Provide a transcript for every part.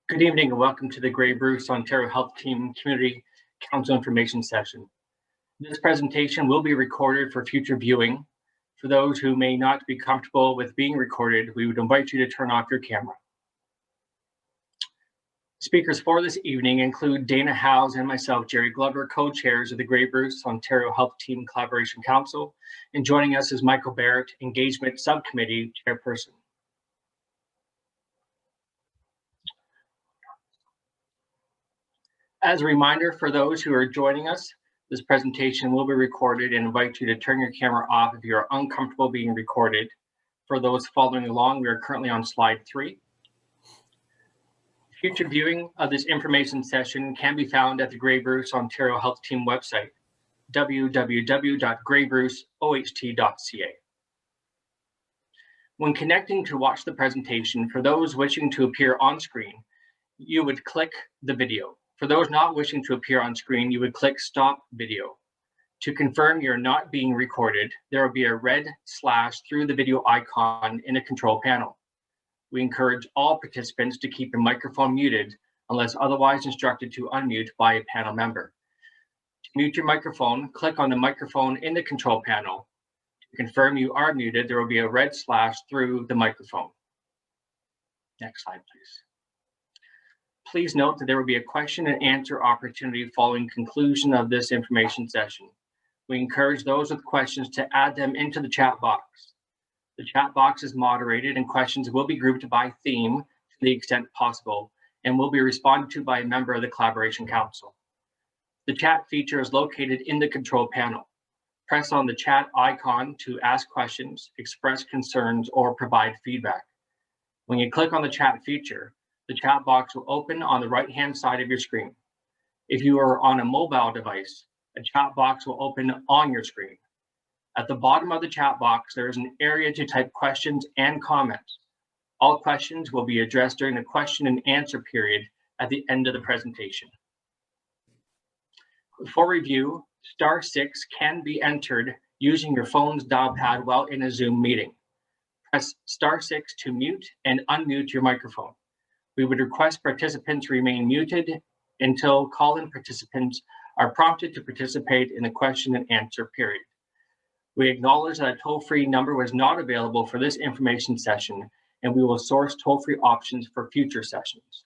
Good evening and welcome to the Grey Bruce Ontario Health Team Community Council Information Session. This presentation will be recorded for future viewing. For those who may not be comfortable with being recorded, we would invite you to turn off your camera. Speakers for this evening include Dana Howes and myself, Jerry Glover, co-chairs of the Grey Bruce Ontario Health Team Collaboration Council, and joining us is Michael Barrett, Engagement Subcommittee Chairperson. As a reminder for those who are joining us, this presentation will be recorded and invite you to turn your camera off if you are uncomfortable being recorded. For those following along, we are currently on slide 3. Future viewing of this information session can be found at the Grey Bruce Ontario Health Team website, www.greybruceoht.ca. When connecting to watch the presentation, for those wishing to appear on screen, you would click the video. For those not wishing to appear on screen, you would click Stop Video. To confirm you're not being recorded, there will be a red slash through the video icon in the control panel. We encourage all participants to keep your microphone muted unless otherwise instructed to unmute by a panel member. To mute your microphone, click on the microphone in the control panel. To confirm you are muted, there will be a red slash through the microphone. Next slide, please. Please note that there will be a question and answer opportunity following conclusion of this information session. We encourage those with questions to add them into the chat box. The chat box is moderated and questions will be grouped by theme to the extent possible and will be responded to by a member of the Collaboration Council. The chat feature is located in the control panel. Press on the chat icon to ask questions, express concerns, or provide feedback. When you click on the chat feature, the chat box will open on the right-hand side of your screen. If you are on a mobile device, a chat box will open on your screen. At the bottom of the chat box, there is an area to type questions and comments. All questions will be addressed during the question and answer period at the end of the presentation. For review, *6 can be entered using your phone's dial pad while in a Zoom meeting. Press *6 to mute and unmute your microphone. We would request participants remain muted until call-in participants are prompted to participate in the question and answer period. We acknowledge that a toll-free number was not available for this information session, and we will source toll-free options for future sessions.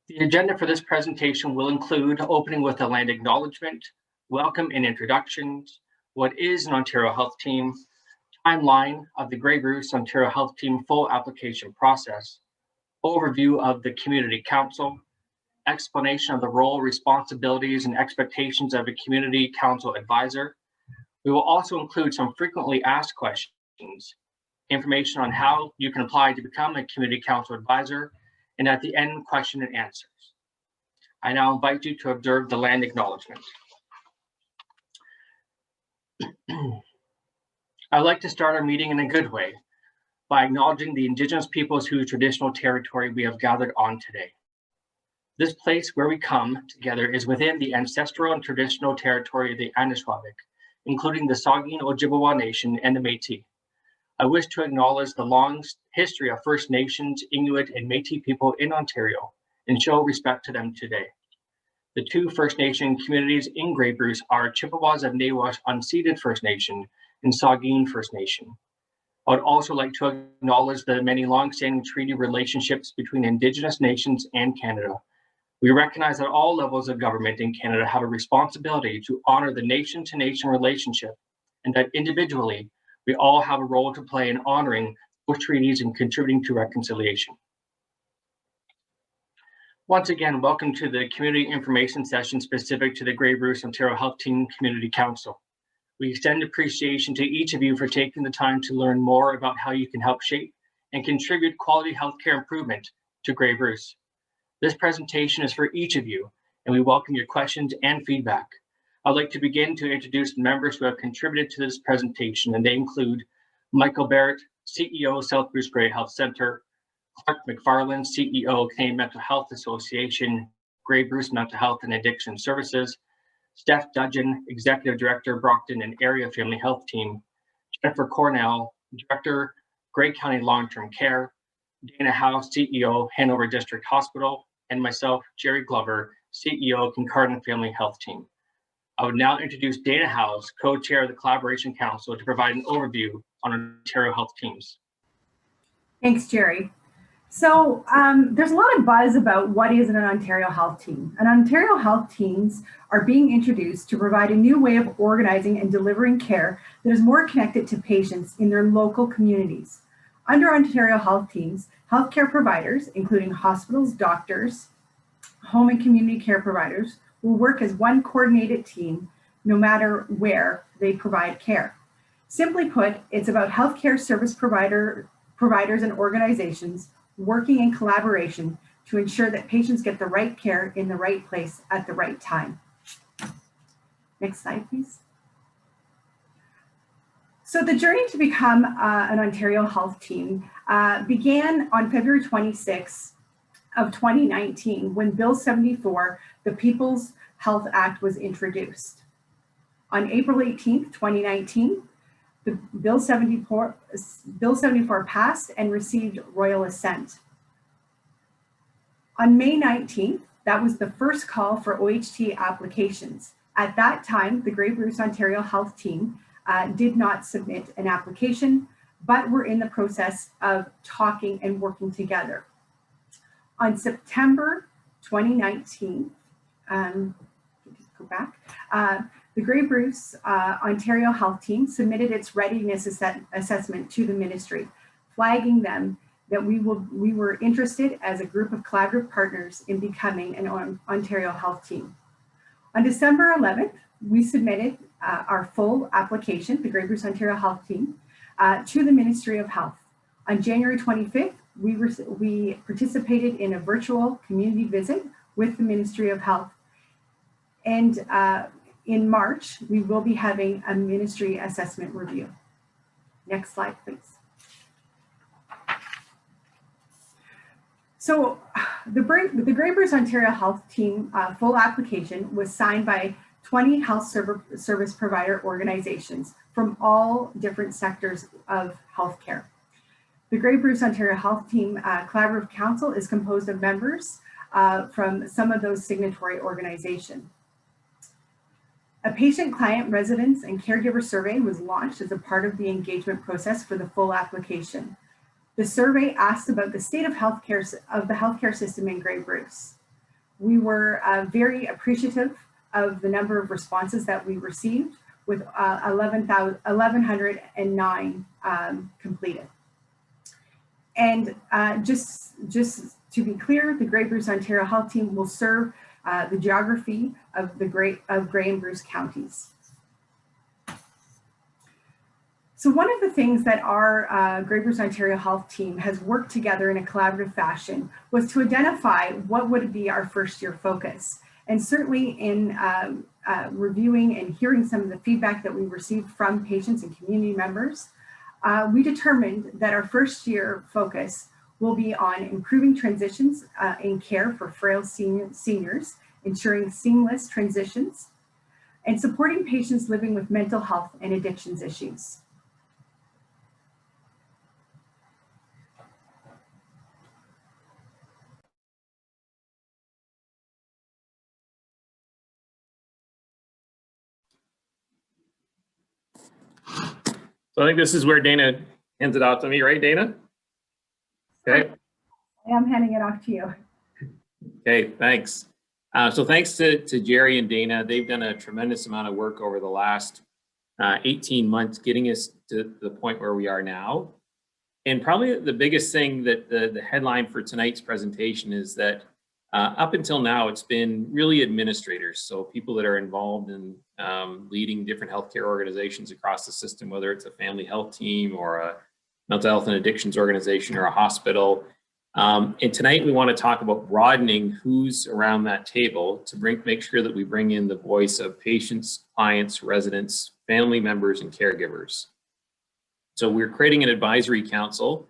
The agenda for this presentation will include opening with a land acknowledgement, welcome and introductions, what is an Ontario Health Team, timeline of the Grey Bruce Ontario Health Team full application process, overview of the Community Council, explanation of the role, responsibilities, and expectations of a Community Council advisor. We will also include some frequently asked questions, information on how you can apply to become a Community Council advisor, and at the end, question and answers. I now invite you to observe the land acknowledgement. I'd like to start our meeting in a good way by acknowledging the Indigenous peoples whose traditional territory we have gathered on today. This place where we come together is within the ancestral and traditional territory of the Anishinaabe, including the Saugeen Ojibwa Nation and the Métis. I wish to acknowledge the long history of First Nations, Inuit, and Métis people in Ontario and show respect to them today. The two First Nation communities in Grey Bruce are Chippewas of Nawash Unceded First Nation and Saugeen First Nation. I would also like to acknowledge the many long-standing treaty relationships between Indigenous nations and Canada. We recognize that all levels of government in Canada have a responsibility to honor the nation-to-nation relationship, and that individually, we all have a role to play in honoring those treaties and contributing to reconciliation. Once again, welcome to the community information session specific to the Grey Bruce Ontario Health Team Community Council. We extend appreciation to each of you for taking the time to learn more about how you can help shape and contribute quality healthcare improvement to Grey Bruce. This presentation is for each of you, and we welcome your questions and feedback. I'd like to begin to introduce the members who have contributed to this presentation, and they include Michael Barrett, CEO, South Bruce Grey Health Centre, Clark McFarland, CEO, Canadian Mental Health Association, Grey Bruce Mental Health and Addiction Services, Steph Dudgeon, Executive Director, Brockton and Area Family Health Team, Jennifer Cornell, Director, Grey County Long-Term Care, Dana Howe, CEO, Hanover District Hospital, and myself, Jerry Glover, CEO, Kincardine Family Health Team. I would now introduce Dana Howe, co-chair of the Collaboration Council, to provide an overview on Ontario Health Teams. Thanks, Jerry. So there's a lot of buzz about what is an Ontario Health Team. And Ontario Health Teams are being introduced to provide a new way of organizing and delivering care that is more connected to patients in their local communities. Under Ontario Health Teams, healthcare providers, including hospitals, doctors, home and community care providers, will work as one coordinated team no matter where they provide care. Simply put, it's about healthcare service providers and organizations working in collaboration to ensure that patients get the right care in the right place at the right time. Next slide, please. So the journey to become an Ontario Health Team began on February 26 of 2019 when Bill 74, the People's Health Act, was introduced. On April 18, 2019, the Bill 74 passed and received royal assent. On May 19th, that was the first call for OHT applications. At that time, the Grey Bruce Ontario Health Team did not submit an application, but were in the process of talking and working together. On September 2019, just go back, the Grey Bruce Ontario Health Team submitted its readiness assessment to the ministry, flagging them that we were interested as a group of collaborative partners in becoming an Ontario Health Team. On December 11th, we submitted our full application, the Grey Bruce Ontario Health Team, to the Ministry of Health. On January 25th, we participated in a virtual community visit with the Ministry of Health. And in March, we will be having a ministry assessment review. Next slide, please. So the Grey Bruce Ontario Health Team full application was signed by 20 health service provider organizations from all different sectors of healthcare. The Grey Bruce Ontario Health Team Collaborative Council is composed of members from some of those signatory organizations. A patient, client, residents, and caregiver survey was launched as a part of the engagement process for the full application. The survey asked about the state of the healthcare system in Grey Bruce. We were very appreciative of the number of responses that we received, with 1,109 completed. And just to be clear, the Grey Bruce Ontario Health Team will serve the geography of Grey and Bruce counties. So one of the things that our Grey Bruce Ontario Health Team has worked together in a collaborative fashion was to identify what would be our first year focus. And certainly in reviewing and hearing some of the feedback that we received from patients and community members, we determined that our first year focus will be on improving transitions in care for frail seniors, ensuring seamless transitions, and supporting patients living with mental health and addictions issues. So I think this is where Dana hands it off to me, right, Dana? Okay. I am handing it off to you. Okay, thanks. So thanks to Jerry and Dana. They've done a tremendous amount of work over the last 18 months, getting us to the point where we are now. And probably the biggest thing that the headline for tonight's presentation is that up until now, it's been really administrators. So people that are involved in leading different healthcare organizations across the system, whether it's a family health team or a mental health and addictions organization or a hospital. And tonight we want to talk about broadening who's around that table to make sure that we bring in the voice of patients, clients, residents, family members, and caregivers. So we're creating an advisory council,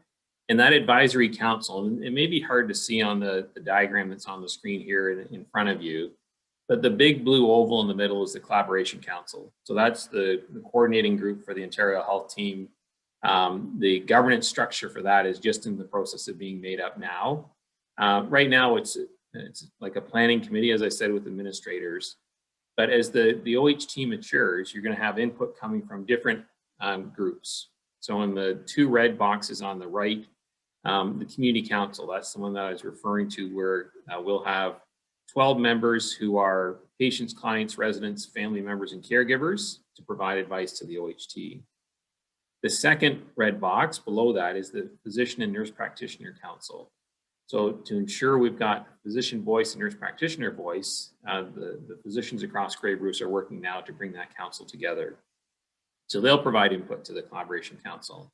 and that advisory council, and it may be hard to see on the diagram that's on the screen here in front of you, but the big blue oval in the middle is the collaboration council. So that's the coordinating group for the Ontario Health Team. The governance structure for that is just in the process of being made up now. Right now, it's like a planning committee, as I said, with administrators. But as the OHT matures, you're going to have input coming from different groups. So in the 2 red boxes on the right, the community council, that's the one that I was referring to, where we'll have 12 members who are patients, clients, residents, family members, and caregivers to provide advice to the OHT. The second red box below that is the physician and nurse practitioner council. So to ensure we've got physician voice and nurse practitioner voice, the physicians across Grey Bruce are working now to bring that council together. So they'll provide input to the collaboration council.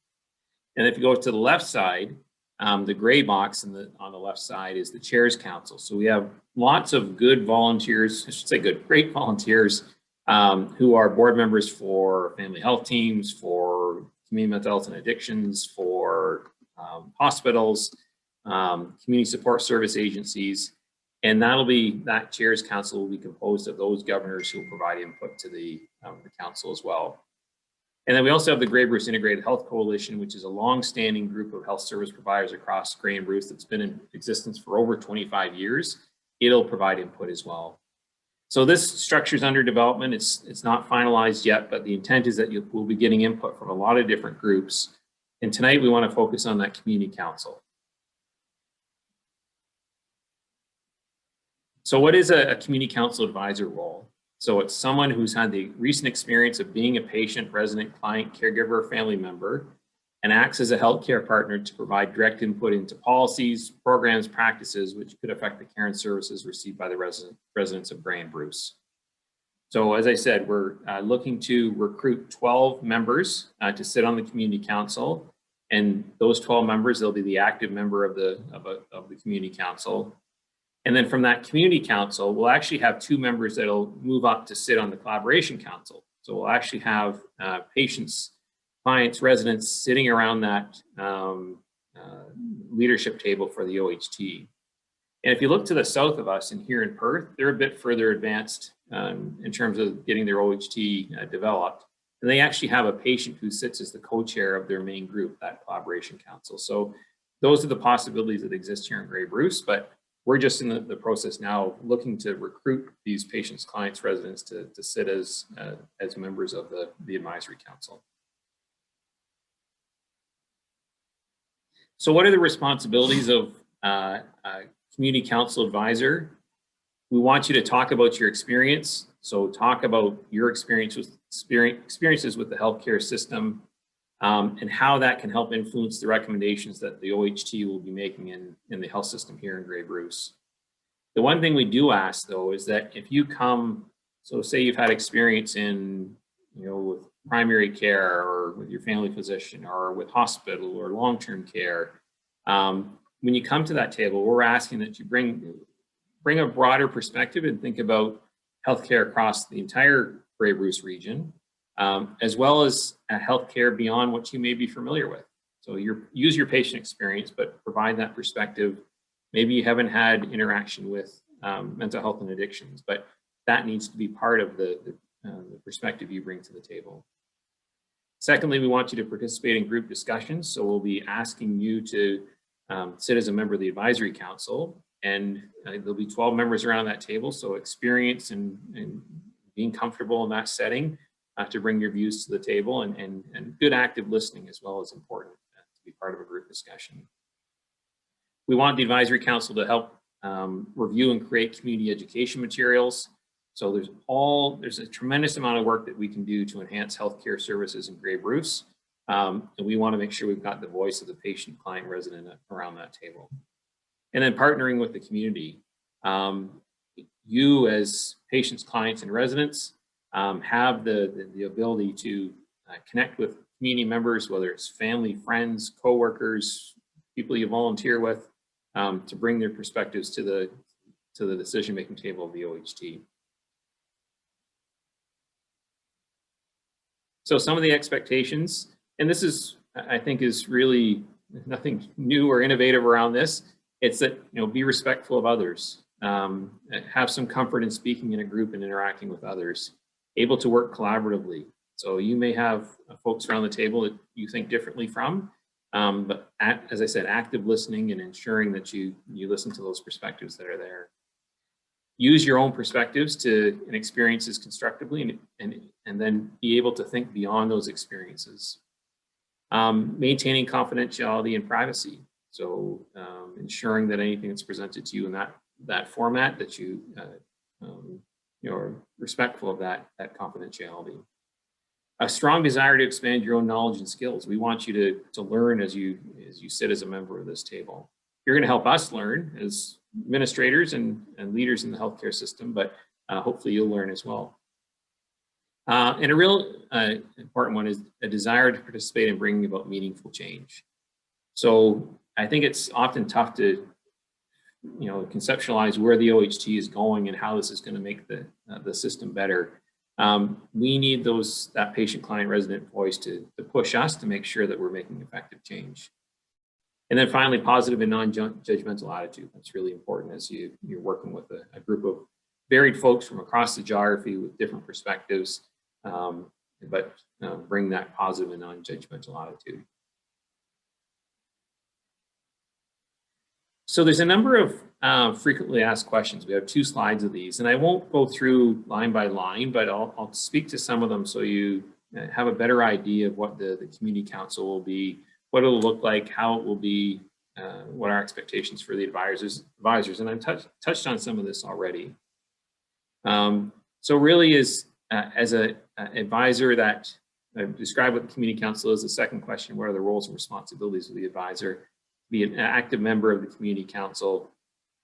And if you go to the left side, the gray box on the left side is the Chairs Council. So we have lots of good volunteers, I should say great volunteers, who are board members for family health teams, for community mental health and addictions, for hospitals, community support service agencies. And that Chairs Council will be composed of those governors who will provide input to the council as well. And then we also have the Grey Bruce Integrated Health Coalition, which is a long-standing group of health service providers across Grey and Bruce that's been in existence for over 25 years. It'll provide input as well. So this structure is under development. It's not finalized yet, but the intent is that we'll be getting input from a lot of different groups. And tonight we want to focus on that community council. So what is a community council advisor role? So it's someone who's had the recent experience of being a patient, resident, client, caregiver, or family member, and acts as a healthcare partner to provide direct input into policies, programs, practices, which could affect the care and services received by the residents of Grey and Bruce. So as I said, we're looking to recruit 12 members to sit on the community council. And those 12 members, they'll be the active member of the community council. And then from that community council, we'll actually have 2 members that'll move up to sit on the collaboration council. So we'll actually have patients, clients, residents sitting around that leadership table for the OHT. And if you look to the south of us and here in Perth, they're a bit further advanced in terms of getting their OHT developed. And they actually have a patient who sits as the co-chair of their main group, that collaboration council. So those are the possibilities that exist here in Grey Bruce, but we're just in the process now looking to recruit these patients, clients, residents to sit as members of the advisory council. So what are the responsibilities of a community council advisor? We want you to talk about your experience. So talk about your experiences with the healthcare system, and how that can help influence the recommendations that the OHT will be making in the health system here in Grey Bruce. The one thing we do ask though is that if you come, so say you've had experience in, with primary care or with your family physician or with hospital or long-term care, when you come to that table, we're asking that you bring a broader perspective and think about healthcare across the entire Grey Bruce region, as well as healthcare beyond what you may be familiar with. So use your patient experience, but provide that perspective. Maybe you haven't had interaction with mental health and addictions, but that needs to be part of the perspective you bring to the table. Secondly, we want you to participate in group discussions. So we'll be asking you to sit as a member of the advisory council, and there'll be 12 members around that table. So experience and being comfortable in that setting to bring your views to the table, and good active listening as well is important to be part of a group discussion. We want the advisory council to help review and create community education materials. So there's a tremendous amount of work that we can do to enhance healthcare services in Grey Bruce. And we want to make sure we've got the voice of the patient, client, resident around that table. And then partnering with the community. You as patients, clients, and residents have the ability to connect with community members, whether it's family, friends, co-workers, people you volunteer with, to bring their perspectives to the decision-making table of the OHT. So some of the expectations, and this is, I think, is really nothing new or innovative around this. It's that, be respectful of others, have some comfort in speaking in a group and interacting with others, able to work collaboratively, So you may have folks around the table that you think differently from, but as I said, active listening and ensuring that you listen to those perspectives that are there. Use your own perspectives and experiences constructively, and then be able to think beyond those experiences. Maintaining confidentiality and privacy. So ensuring that anything that's presented to you in that format, that you are respectful of that confidentiality. A strong desire to expand your own knowledge and skills. We want you to learn as you sit as a member of this table. You're going to help us learn as administrators and leaders in the healthcare system, but hopefully you'll learn as well. And a real important one is a desire to participate in bringing about meaningful change. So I think it's often tough to conceptualize where the OHT is going and how this is going to make the system better. We need that patient, client, resident voice to push us to make sure that we're making effective change. And then finally, positive and non-judgmental attitude. That's really important as you're working with a group of varied folks from across the geography with different perspectives, but bring that positive and non-judgmental attitude. So there's a number of frequently asked questions. We have 2 slides of these, and I won't go through line by line, but I'll speak to some of them so you have a better idea of what the community council will be, what it'll look like, how it will be, what our expectations for the advisors, and I've touched on some of this already. So really as an advisor that I've described what the community council is. The second question, what are the roles and responsibilities of the advisor? Be an active member of the community council.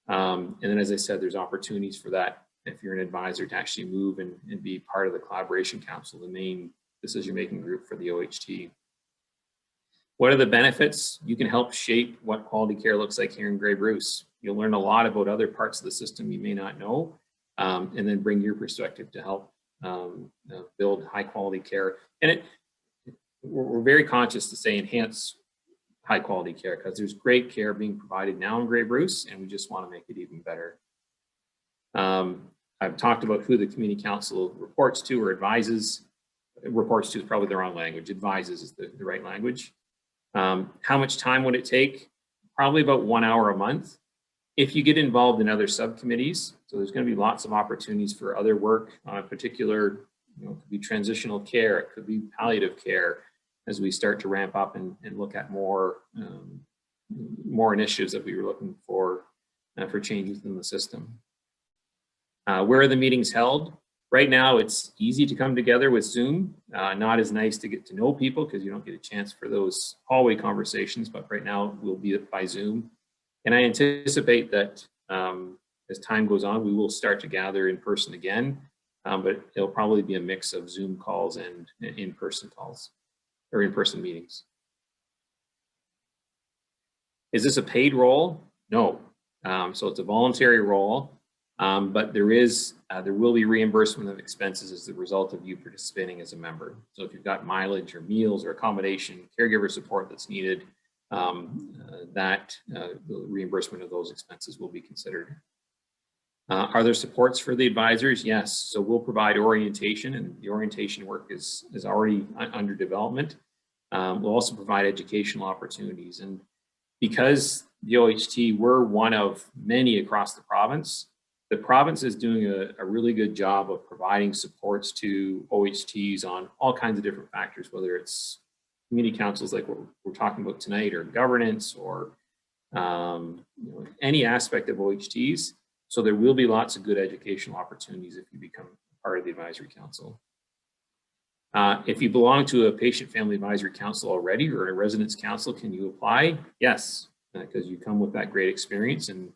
And then, as I said, there's opportunities for that if you're an advisor to actually move and be part of the collaboration council, the main decision-making group for the OHT. What are the benefits? You can help shape what quality care looks like here in Grey Bruce. You'll learn a lot about other parts of the system you may not know, and then bring your perspective to help build high quality care. And we're very conscious to say enhance high quality care, because there's great care being provided now in Grey Bruce, and we just want to make it even better. I've talked about who the community council reports to or advises. Reports to is probably the wrong language. Advises is the right language. How much time would it take? Probably about 1 hour a month. If you get involved in other subcommittees, so there's going to be lots of opportunities for other work on a particular, it could be transitional care, it could be palliative care, as we start to ramp up and look at more initiatives that we were looking for changes in the system. Where are the meetings held? Right now, it's easy to come together with Zoom. Not as nice to get to know people because you don't get a chance for those hallway conversations, but right now we'll be by Zoom. And I anticipate that as time goes on, we will start to gather in person again, but it'll probably be a mix of Zoom calls and in-person calls or in-person meetings. Is this a paid role? No. So it's a voluntary role, but there will be reimbursement of expenses as the result of you participating as a member. So if you've got mileage or meals or accommodation, caregiver support that's needed, the reimbursement of those expenses will be considered. Are there supports for the advisors? Yes. So we'll provide orientation, and the orientation work is already under development. We'll also provide educational opportunities. And because the OHT, we're one of many across the province is doing a really good job of providing supports to OHTs on all kinds of different factors, whether it's community councils like what we're talking about tonight, or governance, or any aspect of OHTs. So there will be lots of good educational opportunities if you become part of the advisory council. If you belong to a patient family advisory council already, or a residence council, can you apply? Yes, because you come with that great experience. And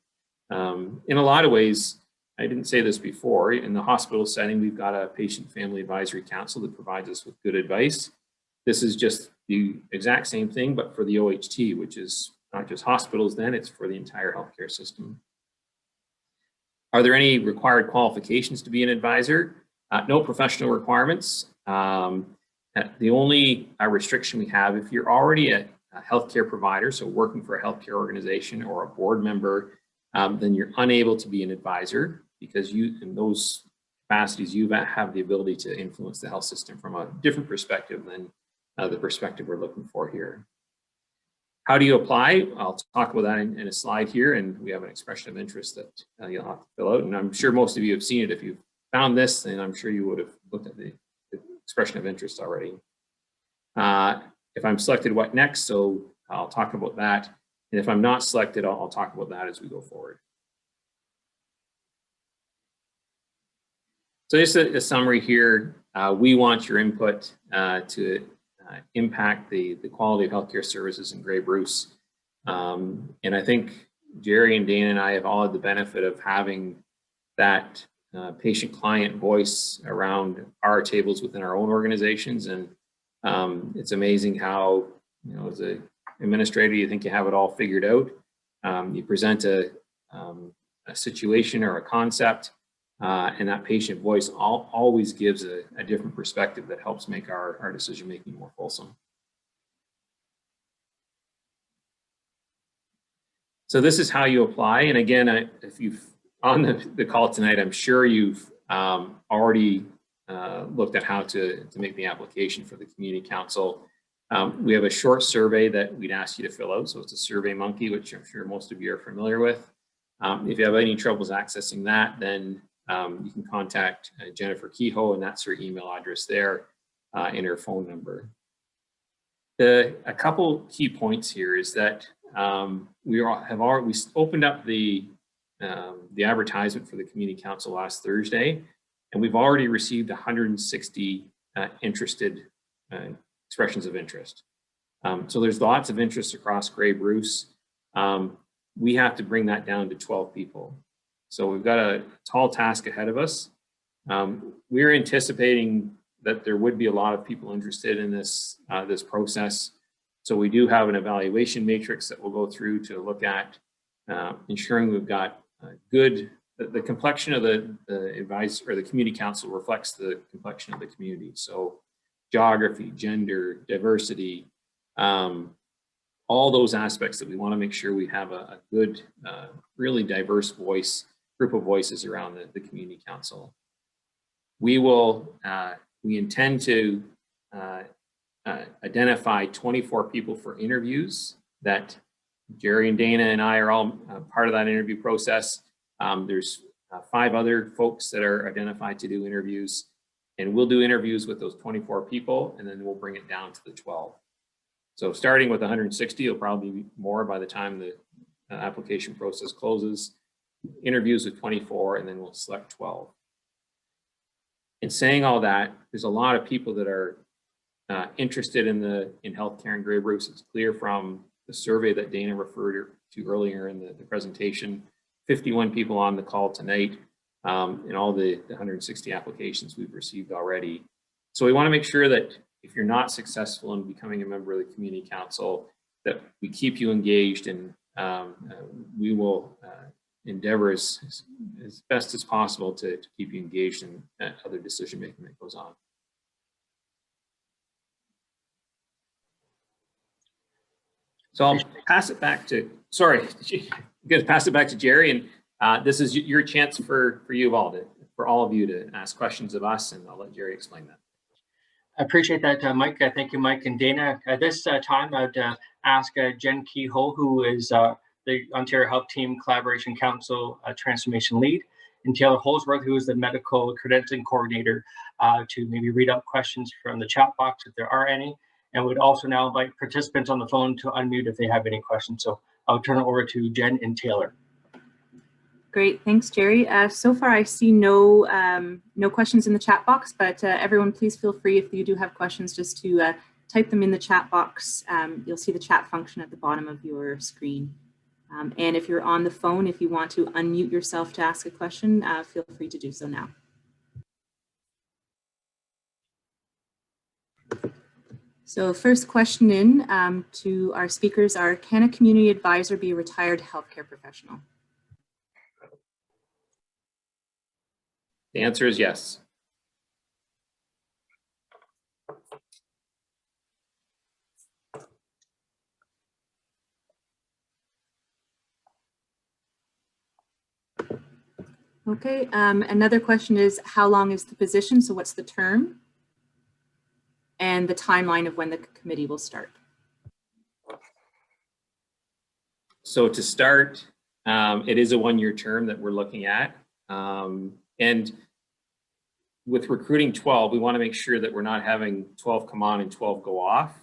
in a lot of ways, I didn't say this before, in the hospital setting, we've got a patient family advisory council that provides us with good advice. This is just the exact same thing, but for the OHT, which is not just hospitals then, it's for the entire healthcare system. Are there any required qualifications to be an advisor? No professional requirements. The only restriction we have, if you're already a healthcare provider, so working for a healthcare organization or a board member, then you're unable to be an advisor, because those capacities, you have the ability to influence the health system from a different perspective than the perspective we're looking for here. How do you apply? I'll talk about that in a slide here, and we have an expression of interest that you'll have to fill out. And I'm sure most of you have seen it. If you've found this, then I'm sure you would have looked at the expression of interest already. If I'm selected, what next? So I'll talk about that. And if I'm not selected, I'll talk about that as we go forward. So just a summary here. We want your input to impact the quality of healthcare services in Grey Bruce. And I think Jerry and Dana and I have all had the benefit of having that patient-client voice around our tables within our own organizations. And it's amazing how, as an administrator, you think you have it all figured out. You present a situation or a concept, and that patient voice always gives a different perspective that helps make our decision-making more fulsome. So this is how you apply. And again, if you've on the call tonight, I'm sure you've already looked at how to make the application for the community council. We have a short survey that we'd ask you to fill out. So it's a Survey Monkey, which I'm sure most of you are familiar with. If you have any troubles accessing that, then you can contact Jennifer Kehoe, and that's her email address there and her phone number. A couple key points here is that we opened up the advertisement for the community council last Thursday, and we've already received 160 interested expressions of interest. So there's lots of interest across Grey Bruce. We have to bring that down to 12 people. So we've got a tall task ahead of us. We're anticipating that there would be a lot of people interested in this process. So we do have an evaluation matrix that we'll go through to look at ensuring we've got the complexion of the advice or the community council reflects the complexion of the community. So geography, gender, diversity, all those aspects that we want to make sure we have a good, really diverse group of voices around the community council. We intend to identify 24 people for interviews that Jerry and Dana and I are all part of that interview process. There's 5 other folks that are identified to do interviews, and we'll do interviews with those 24 people, and then we'll bring it down to the 12. So starting with 160, it'll probably be more by the time the application process closes. Interviews with 24, and then we'll select 12. In saying all that, there's a lot of people that are interested in healthcare in Grey Bruce. It's clear from the survey that Dana referred to earlier in the presentation. 51 people on the call tonight, and all the 160 applications we've received already. So we want to make sure that if you're not successful in becoming a member of the community council, that we keep you engaged, and we will endeavor as best as possible to keep you engaged in other decision making that goes on. So I'll pass it back to, sorry, I'm going to pass it back to Jerry, and this is your chance for all of you to ask questions of us, and I'll let Jerry explain that. I appreciate that, Mike. Thank you, Mike and Dana. At this time, I'd ask Jen Kehoe, who is the Ontario Health Team Collaboration Council Transformation Lead, and Taylor Holsworth, who is the Medical Credentialing Coordinator, to maybe read out questions from the chat box if there are any. And would also now invite participants on the phone to unmute if they have any questions. So I'll turn it over to Jen and Taylor. Great, thanks, Jerry. So far, I see no questions in the chat box, but everyone, please feel free if you do have questions just to type them in the chat box. You'll see the chat function at the bottom of your screen. And if you're on the phone, if you want to unmute yourself to ask a question, feel free to do so now. So first question in to our speakers are, can a community advisor be a retired healthcare professional? The answer is yes. Okay, another question is how long is the position? So what's the term? And the timeline of when the committee will start. So to start, it is a one-year term that we're looking at. And with recruiting 12, we want to make sure that we're not having 12 come on and 12 go off.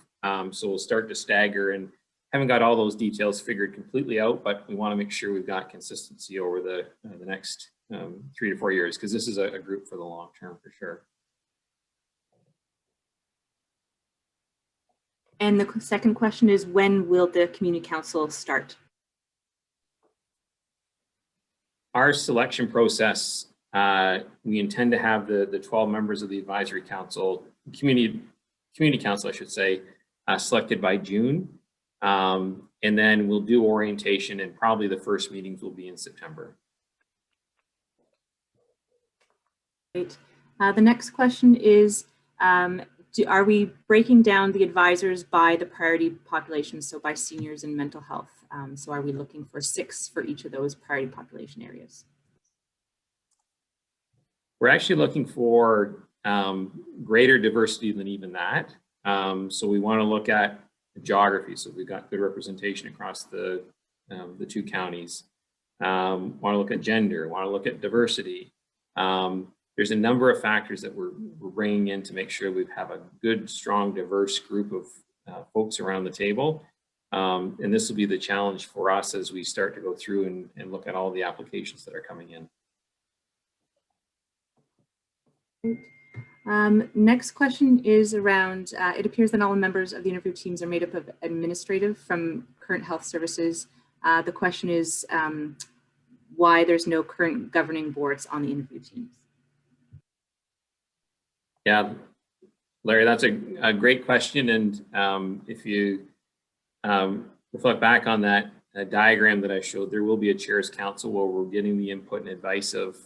So we'll start to stagger, and haven't got all those details figured completely out, but we want to make sure we've got consistency over the next 3 to 4 years, because this is a group for the long term for sure. And the second question is, when will the community council start? Our selection process, we intend to have the 12 members of the advisory council, community council, I should say, selected by June. And then we'll do orientation, and probably the first meetings will be in September. Great. The next question is, are we breaking down the advisors by the priority population, so by seniors and mental health? So are we looking for 6 for each of those priority population areas? We're actually looking for greater diversity than even that. So we want to look at geography. So we've got good representation across the 2 counties. Want to look at gender, want to look at diversity. There's a number of factors that we're bringing in to make sure we have a good, strong, diverse group of folks around the table. And this will be the challenge for us as we start to go through and look at all the applications that are coming in. Next question is around, it appears that all members of the interview teams are made up of administrative from current health services. The question is why there's no current governing boards on the interview teams. Yeah, Larry, that's a great question. And if you reflect back on that diagram that I showed, there will be a chairs council where we're getting the input and advice of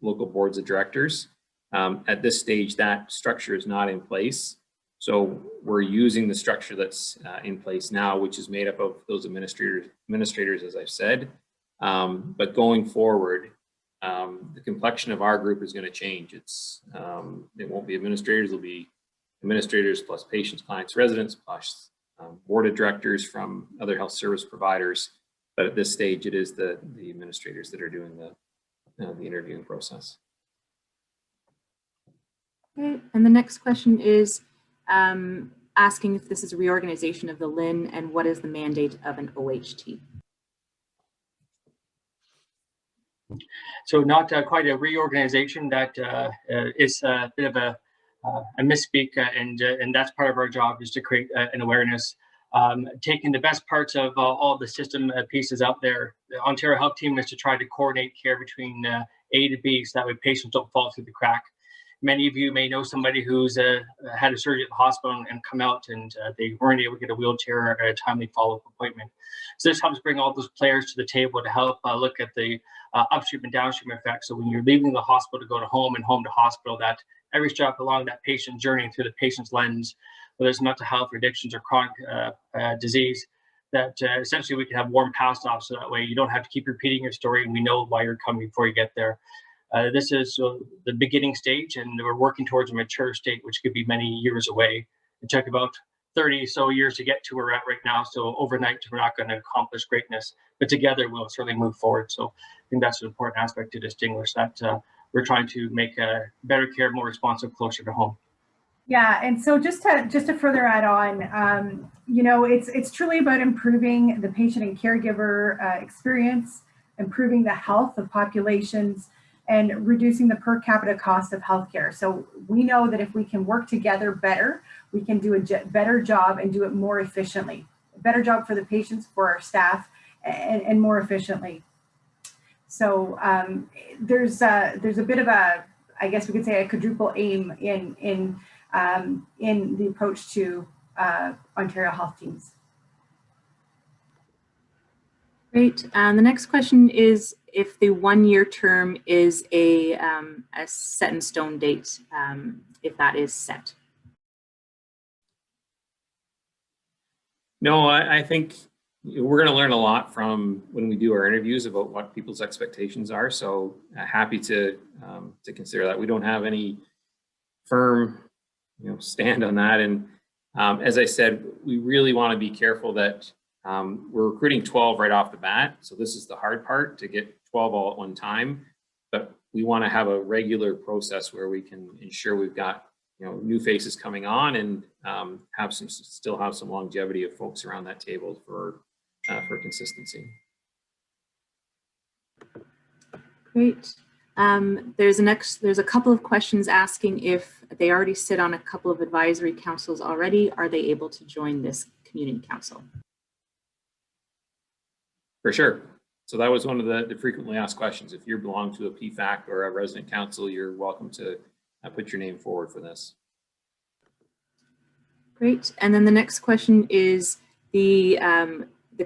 local boards of directors. At this stage, that structure is not in place. So we're using the structure that's in place now, which is made up of those administrators, as I've said. But going forward, the complexion of our group is going to change. It won't be administrators, it'll be administrators plus patients, clients, residents, plus board of directors from other health service providers. But at this stage, it is the administrators that are doing the interviewing process. Okay, and the next question is asking if this is a reorganization of the LHIN and what is the mandate of an OHT? So not quite a reorganization. That is a bit of a misspeak, and that's part of our job, is to create an awareness, taking the best parts of all the system pieces out there. The Ontario Health Team is to try to coordinate care between A to B, so that way patients don't fall through the crack. Many of you may know somebody who's had a surgery at the hospital and come out and they weren't able to get a wheelchair or a timely follow-up appointment. So this helps bring all those players to the table to help look at the upstream and downstream effects. So when you're leaving the hospital to go to home and home to hospital, that every step along that patient journey through the patient's lens, whether it's mental health or addictions or chronic disease, that essentially we can have warm pass-offs, so that way you don't have to keep repeating your story and we know why you're coming before you get there. This is the beginning stage, and we're working towards a mature state, which could be many years away. It took about 30 so years to get to where we're at right now. So overnight, we're not going to accomplish greatness, but together we'll certainly move forward. So I think that's an important aspect to distinguish, that we're trying to make better care more responsive, closer to home. Yeah, and so just to further add on, you know, it's truly about improving the patient and caregiver experience, improving the health of populations, and reducing the per capita cost of healthcare. So we know that if we can work together better, we can do a better job and do it more efficiently. A better job for the patients, for our staff, and more efficiently. So there's a bit of a, I guess we could say, a quadruple aim in the approach to Ontario Health Teams. Great. And the next question is if the one-year term is a set in stone date, if that is set. No, I think we're going to learn a lot from when we do our interviews about what people's expectations are. So happy to consider that. We don't have any firm, stand on that. And as I said, we really want to be careful that we're recruiting 12 right off the bat. So this is the hard part, to get 12 all at one time. But we want to have a regular process where we can ensure we've got new faces coming on and still have some longevity of folks around that table for consistency. Great. There's a couple of questions asking if they already sit on a couple of advisory councils already. Are they able to join this community council? For sure. So that was one of the frequently asked questions. If you belong to a PFAC or a resident council, you're welcome to put your name forward for this. Great. And then the next question is the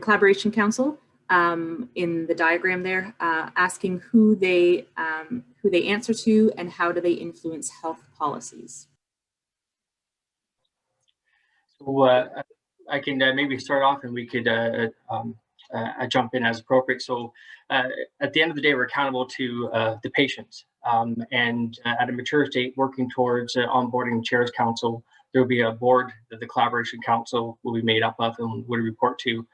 collaboration council in the diagram there, asking who they answer to and how do they influence health policies. So I can maybe start off, and we could jump in as appropriate. So at the end of the day, we're accountable to the patients, and at a mature state, working towards onboarding Chairs Council, there will be a board that the Collaboration Council will be made up of and would report to.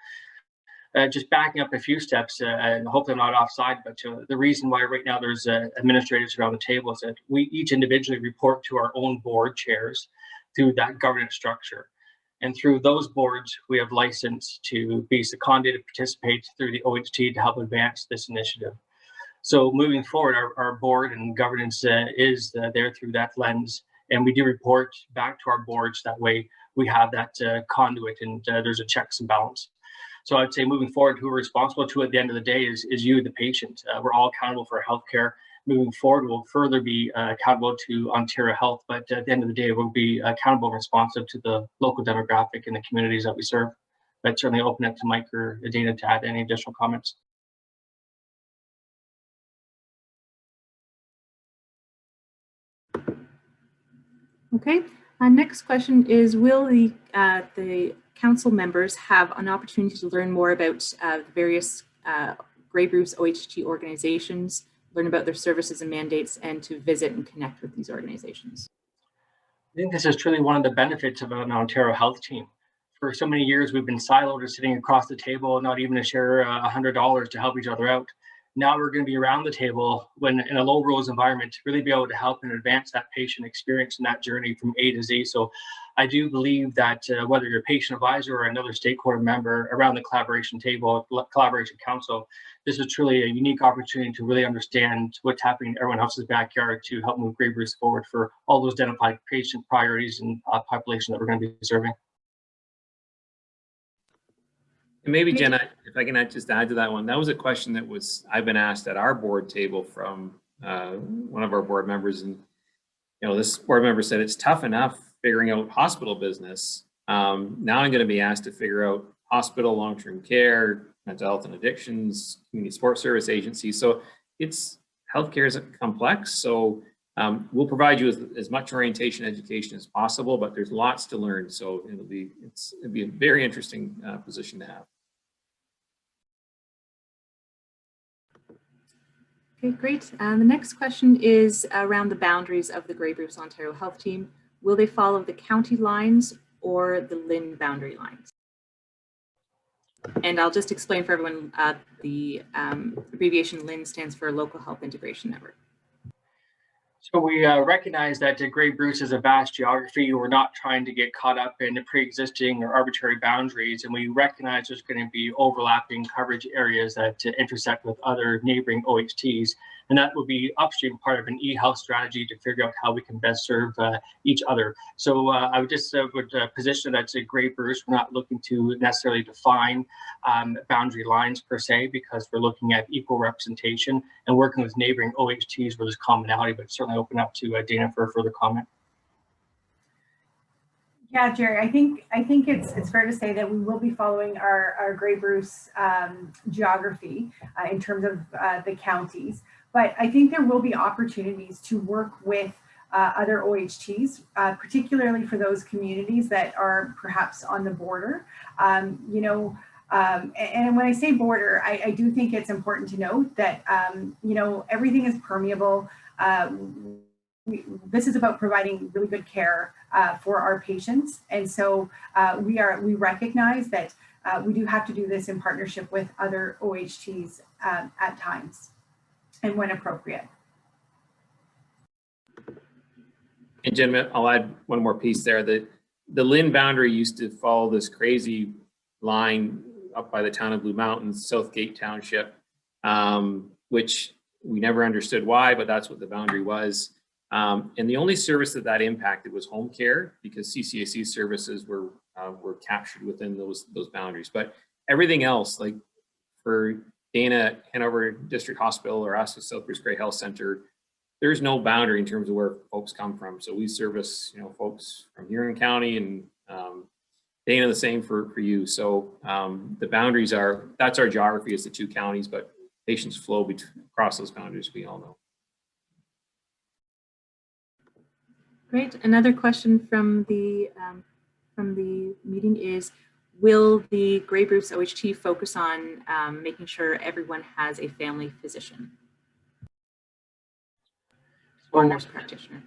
Just backing up a few steps, and hopefully I'm not offside, but the reason why right now there's administrators around the table is that we each individually report to our own board chairs through that governance structure. And through those boards, we have license to be seconded to participate through the OHT to help advance this initiative. So moving forward, our board and governance is there through that lens. And we do report back to our boards. That way we have that conduit, and there's a checks and balance. So I'd say moving forward, who we're responsible to at the end of the day is you, the patient. We're all accountable for healthcare. Moving forward, we'll further be accountable to Ontario Health, but at the end of the day, we'll be accountable and responsive to the local demographic and the communities that we serve. But certainly open it to Mike or Dana to add any additional comments. Okay, next question is, will the council members have an opportunity to learn more about the various Grey Bruce OHT organizations, learn about their services and mandates, and to visit and connect with these organizations? I think this is truly one of the benefits of an Ontario Health team. For so many years, we've been siloed or sitting across the table, not even to share $100 to help each other out. Now we're going to be around the table when in a low rules environment to really be able to help and advance that patient experience and that journey from A to Z. So I do believe that whether you're a patient advisor or another stakeholder member around the collaboration table, collaboration council, this is truly a unique opportunity to really understand what's happening in everyone else's backyard to help move Grey Bruce forward for all those identified patient priorities and population that we're going to be serving. And maybe, Jenna, if I can just add to that one, that was a question that I've been asked at our board table from one of our board members. And, this board member said, it's tough enough figuring out hospital business. Now I'm going to be asked to figure out hospital, long-term care, mental health and addictions, community support service agencies. So healthcare is complex. So we'll provide you with as much orientation education as possible, but there's lots to learn. So it'll be a very interesting position to have. Okay, great. The next question is around the boundaries of the Grey Bruce Ontario Health Team. Will they follow the county lines or the LHIN boundary lines? And I'll just explain for everyone, the abbreviation LHIN stands for Local Health Integration Network. So we recognize that Grey Bruce is a vast geography. We're not trying to get caught up in the pre-existing or arbitrary boundaries, and we recognize there's going to be overlapping coverage areas that intersect with other neighboring OHTs, and that will be upstream part of an e-health strategy to figure out how we can best serve each other. So I would just position that to Grey Bruce. We're not looking to necessarily define boundary lines per se, because we're looking at equal representation and working with neighboring OHTs where there's commonality, but certainly open up to Dana for a further comment. Yeah, Jerry, I think it's fair to say that we will be following our Grey Bruce geography in terms of the counties, but I think there will be opportunities to work with other OHTs, particularly for those communities that are perhaps on the border. And when I say border, I do think it's important to note that, everything is permeable. This is about providing really good care for our patients. And so we recognize that we do have to do this in partnership with other OHTs at times and when appropriate. And Jim, I'll add one more piece there. The Lynn boundary used to follow this crazy line up by the town of Blue Mountains, Southgate Township, which we never understood why, but that's what the boundary was. And the only service that impacted was home care, because CCAC services were captured within those boundaries. But everything else, like for Dana, Hanover District Hospital, or us with Southbridge Gray Health Center, there's no boundary in terms of where folks come from. So we service, folks from Huron County, and Dana, the same for you. So the boundaries that's our geography, is the two counties, but patients flow across those boundaries, we all know. Great. Another question from the meeting is, will the Grey Bruce OHT focus on making sure everyone has a family physician or nurse practitioner?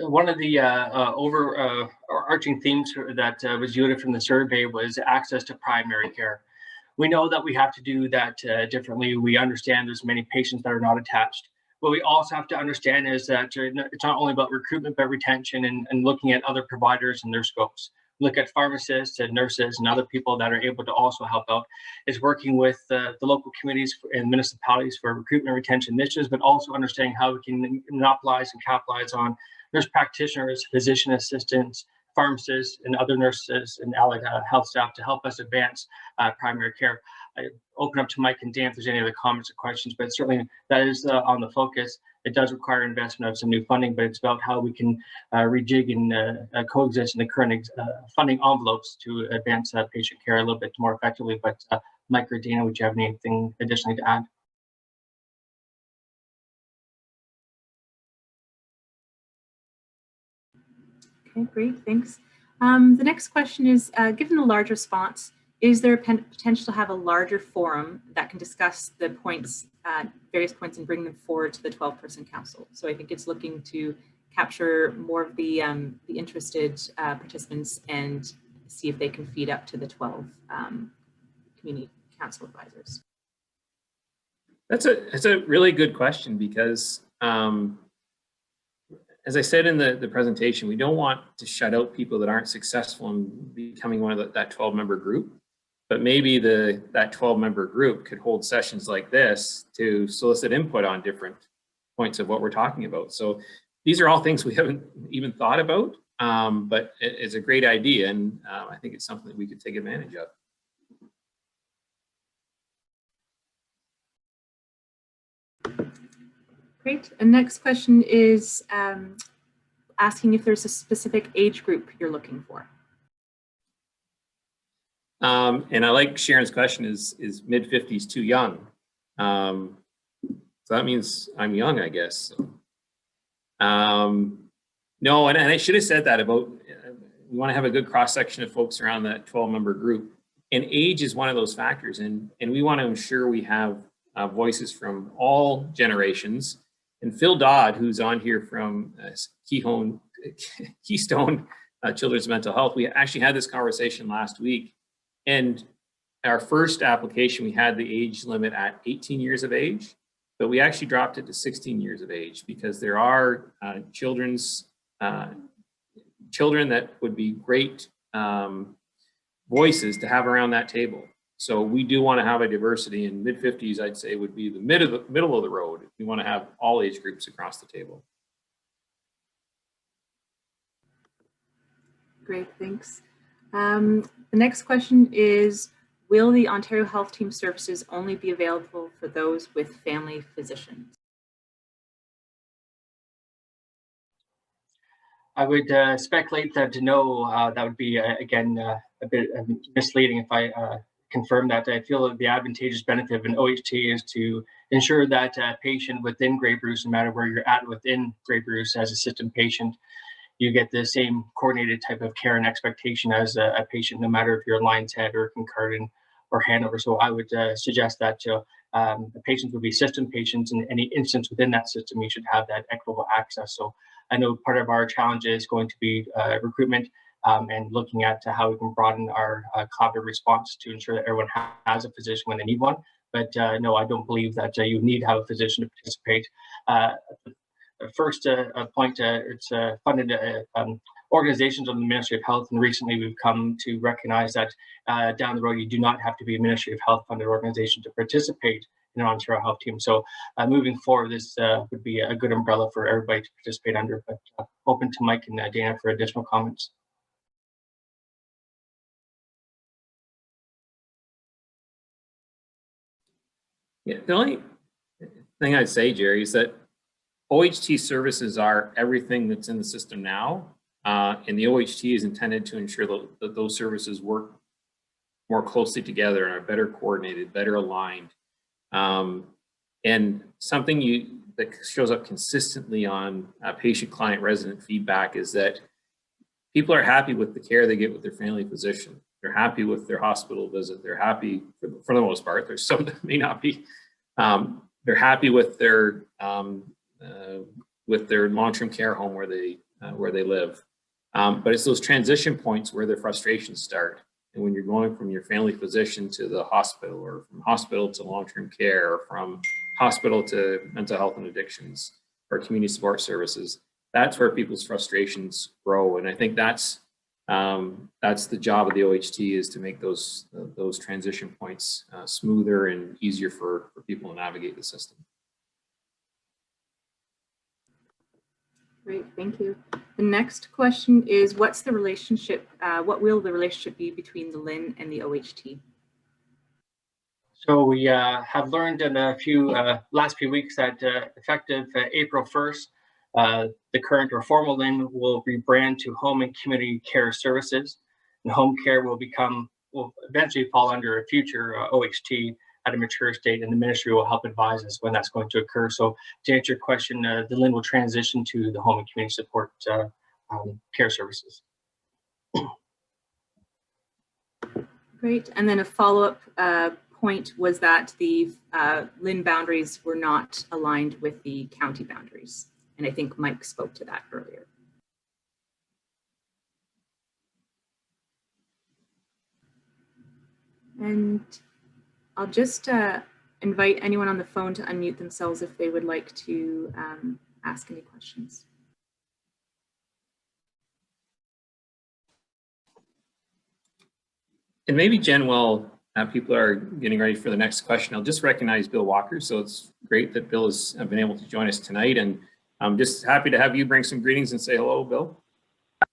One of the overarching themes that was yielded from the survey was access to primary care. We know that we have to do that differently. We understand there's many patients that are not attached. What we also have to understand is that it's not only about recruitment, but retention, and looking at other providers and their scopes. Look at pharmacists and nurses and other people that are able to also help out. Is working with the local communities and municipalities for recruitment and retention initiatives, but also understanding how we can monopolize and capitalize on nurse practitioners, physician assistants, pharmacists, and other nurses and allied health staff to help us advance primary care. I open up to Mike and Dan if there's any other comments or questions, but certainly that is on the focus. It does require investment of some new funding, but it's about how we can rejig and coexist in the current funding envelopes to advance patient care a little bit more effectively. But Mike or Dana, would you have anything additionally to add? Okay, great, thanks. The next question is, given the large response, is there a potential to have a larger forum that can discuss the points, various points, and bring them forward to the 12-person council? So I think it's looking to capture more of the interested participants and see if they can feed up to the 12 community council advisors. That's a really good question, because as I said in the presentation, we don't want to shut out people that aren't successful in becoming one of that 12-member group. But maybe that 12-member group could hold sessions like this to solicit input on different points of what we're talking about. So these are all things we haven't even thought about, but it's a great idea, and I think it's something that we could take advantage of. Great. And next question is asking if there's a specific age group you're looking for. And I like Sharon's question, is mid-50s too young? So that means I'm young, I guess. So, no, and I should have said that about, we want to have a good cross-section of folks around that 12-member group. And age is one of those factors. And we want to ensure we have voices from all generations. And Phil Dodd, who's on here from Keystone Children's Mental Health, we actually had this conversation last week. And our first application, we had the age limit at 18 years of age, but we actually dropped it to 16 years of age, because there are children that would be great voices to have around that table. So we do want to have a diversity, and mid-50s, I'd say, would be the middle of the road. We want to have all age groups across the table. Great, thanks. The next question is, will the Ontario Health Team services only be available for those with family physicians? I would speculate that no, that would be, again, a bit misleading if I confirm that. I feel that the advantageous benefit of an OHT is to ensure that a patient within Grey Bruce, no matter where you're at within Grey Bruce as a system patient, you get the same coordinated type of care and expectation as a patient, no matter if you're Lion's Head or Kincardine or handover. So I would suggest that the patients would be system patients, and any instance within that system, you should have that equitable access. So I know part of our challenge is going to be recruitment and looking at how we can broaden our collaborative response to ensure that everyone has a physician when they need one. But no, I don't believe that you need to have a physician to participate. First point, it's funded organizations of the Ministry of Health, and recently we've come to recognize that down the road you do not have to be a Ministry of Health funded organization to participate in an Ontario Health Team. So moving forward, this would be a good umbrella for everybody to participate under, but open to Mike and Dana for additional comments. Yeah, the only thing I'd say, Jerry, is that OHT services are everything that's in the system now, and the OHT is intended to ensure that those services work more closely together and are better coordinated, better aligned. And something that shows up consistently on patient, client, resident feedback is that people are happy with the care they get with their family physician. They're happy with their hospital visit. They're happy for the most part. There's some that may not be. They're happy with their long-term care home where they live. But it's those transition points where their frustrations start. And when you're going from your family physician to the hospital, or from hospital to long-term care, or from hospital to mental health and addictions, or community support services, that's where people's frustrations grow. And I think that's the job of the OHT, is to make those transition points smoother and easier for people to navigate the system. Great, thank you. The next question is, what's the relationship, what will the relationship be between the LHIN and the OHT? So we have learned in a few last few weeks that effective April 1st, the current or formal LHIN will rebrand to Home and Community Care Services, and home care will eventually fall under a future OHT at a mature state, and the ministry will help advise us when that's going to occur. So to answer your question, the LHIN will transition to the Home and Community Support Care Services. Great, and then a follow-up point was that the LHIN boundaries were not aligned with the county boundaries. And I think Mike spoke to that earlier. And I'll just invite anyone on the phone to unmute themselves if they would like to ask any questions. And maybe, Jen, while people are getting ready for the next question, I'll just recognize Bill Walker. So it's great that Bill has been able to join us tonight, and I'm just happy to have you bring some greetings and say hello, Bill.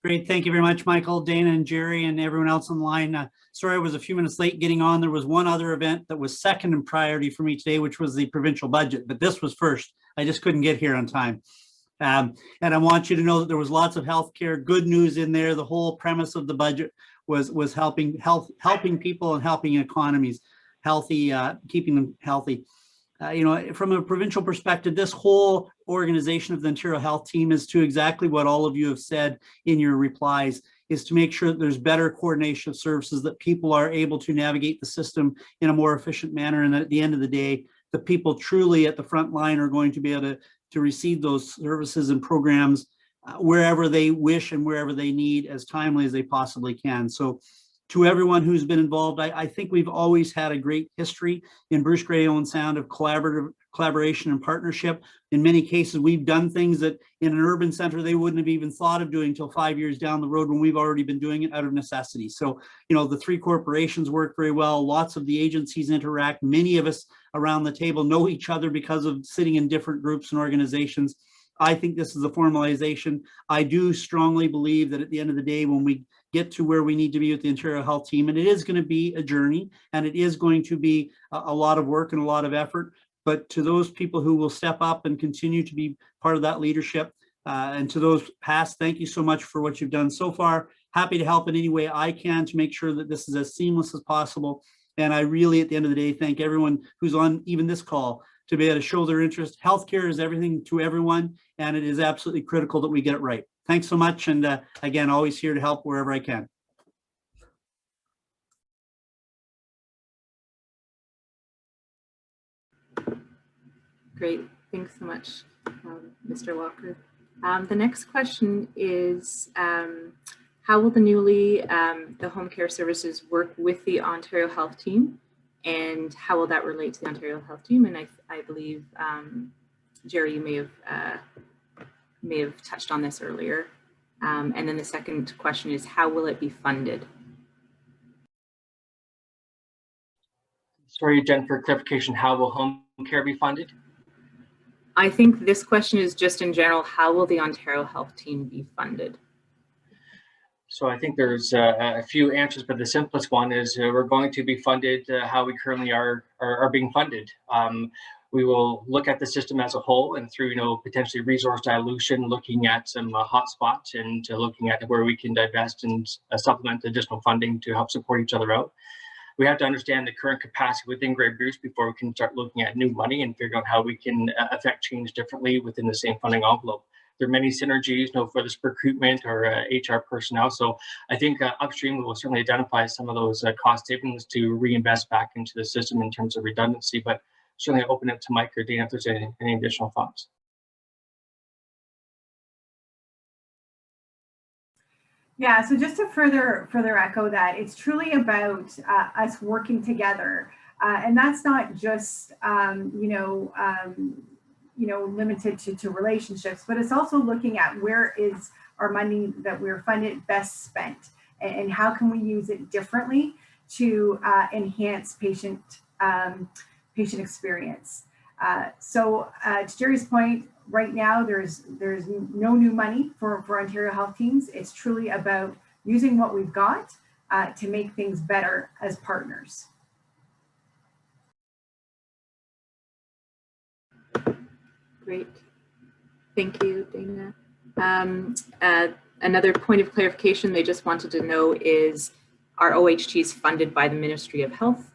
Great. Thank you very much, Michael, Dana, and Jerry, and everyone else online. Sorry I was a few minutes late getting on. There was one other event that was second in priority for me today, which was the provincial budget, but this was first. I just couldn't get here on time. And I want you to know that there was lots of healthcare good news in there. The whole premise of the budget was helping people and helping economies healthy, keeping them healthy. You know, from a provincial perspective, this whole organization of the Ontario Health Team is to exactly what all of you have said in your replies, is to make sure that there's better coordination of services, that people are able to navigate the system in a more efficient manner. And at the end of the day, the people truly at the front line are going to be able to receive those services and programs wherever they wish and wherever they need, as timely as they possibly can. So to everyone who's been involved, I think we've always had a great history in Bruce Grey Owen Sound of collaboration and partnership. In many cases, we've done things that in an urban center they wouldn't have even thought of doing until 5 years down the road, when we've already been doing it out of necessity. So, you know, the three corporations work very well. Lots of the agencies interact. Many of us around the table know each other because of sitting in different groups and organizations. I think this is a formalization. I do strongly believe that at the end of the day, when we get to where we need to be with the Ontario Health Team, and it is going to be a journey, and it is going to be a lot of work and a lot of effort, but to those people who will step up and continue to be part of that leadership, and to those past, thank you so much for what you've done so far. Happy to help in any way I can to make sure that this is as seamless as possible. And I really, at the end of the day, thank everyone who's on even this call to be able to show their interest. Healthcare is everything to everyone, and it is absolutely critical that we get it right. Thanks so much. And again, always here to help wherever I can. Great, thanks so much, Mr. Walker. The next question is, how will the the home care services work with the Ontario Health Team, and how will that relate to the Ontario Health Team? And I believe, Jerry, you may have touched on this earlier. And then the second question is, how will it be funded? Sorry, Jen, for clarification, how will home care be funded? I think this question is just in general, how will the Ontario Health Team be funded? So I think there's a few answers, but the simplest one is we're going to be funded how we currently are being funded. We will look at the system as a whole and through, potentially resource dilution, looking at some hotspots and looking at where we can divest and supplement additional funding to help support each other out. We have to understand the current capacity within Grey Bruce before we can start looking at new money and figure out how we can affect change differently within the same funding envelope. There are many synergies, for this recruitment or HR personnel. So I think upstream we will certainly identify some of those cost savings to reinvest back into the system in terms of redundancy, but certainly open it to Mike or Dana if there's any additional thoughts. Yeah, so just to further echo that, it's truly about us working together, and that's not just limited to relationships, but it's also looking at where is our money that we're funded best spent, and how can we use it differently to enhance patient experience. So to Jerry's point, right now there's no new money for Ontario Health Teams. It's truly about using what we've got to make things better as partners. Great, thank you, Dana. Another point of clarification they just wanted to know is, are OHTs funded by the Ministry of Health?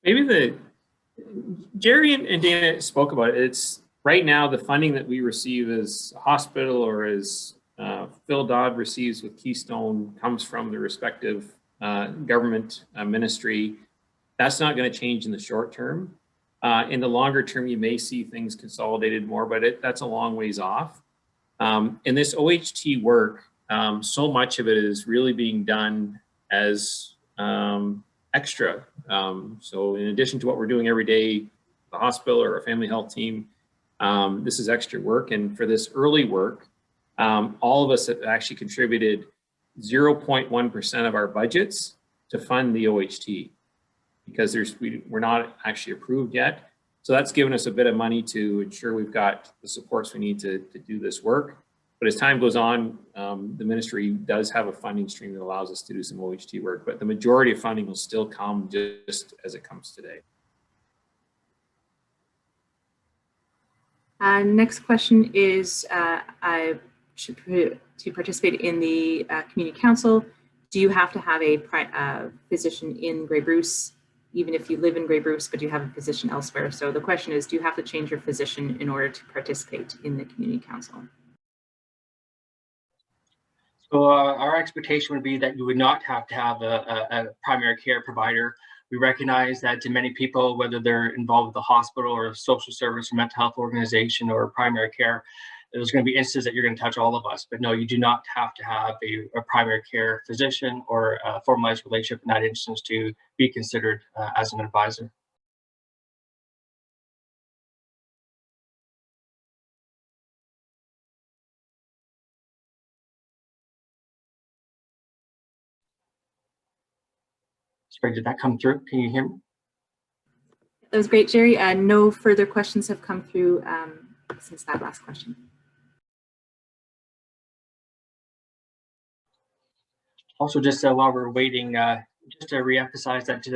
Maybe Jerry and Dana spoke about it. It's right now the funding that we receive as a hospital or as Phil Dodd receives with Keystone comes from the respective government ministry. That's not going to change in the short term. In the longer term, you may see things consolidated more, but that's a long ways off. In this OHT work, so much of it is really being done as extra. So in addition to what we're doing every day, the hospital or a family health team, this is extra work. And for this early work, all of us have actually contributed 0.1% of our budgets to fund the OHT, because we're not actually approved yet. So that's given us a bit of money to ensure we've got the supports we need to do this work. But as time goes on, the ministry does have a funding stream that allows us to do some OHT work, but the majority of funding will still come just as it comes today. Next question is, to participate in the community council, do you have to have a physician in Grey Bruce, even if you live in Grey Bruce, but you have a position elsewhere? So the question is, do you have to change your physician in order to participate in the community council? So our expectation would be that you would not have to have a primary care provider. We recognize that to many people, whether they're involved with the hospital or a social service or mental health organization or primary care, there's going to be instances that you're going to touch all of us. But no, you do not have to have a primary care physician or a formalized relationship in that instance to be considered as an advisor. Sorry, did that come through? Can you hear me? That was great, Jerry. No further questions have come through since that last question. Also, just while we're waiting, just to reemphasize that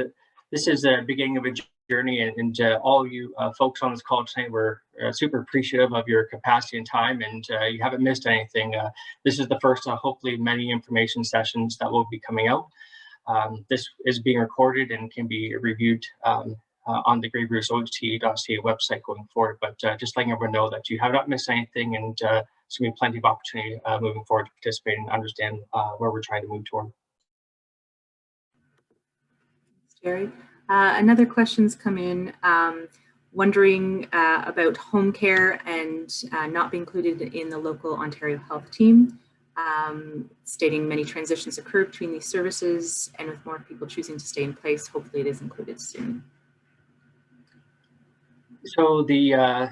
this is the beginning of a journey, and all you folks on this call tonight, we're super appreciative of your capacity and time, and you haven't missed anything. This is the first, hopefully, many information sessions that will be coming out. This is being recorded and can be reviewed on the GreyBruceOHT.ca website going forward. But just letting everyone know that you have not missed anything, and there's going to be plenty of opportunity moving forward to participate and understand where we're trying to move toward. Thanks, Jerry. Another question's come in wondering about home care and not being included in the local Ontario Health team, stating many transitions occur between these services, and with more people choosing to stay in place, hopefully it is included soon. So the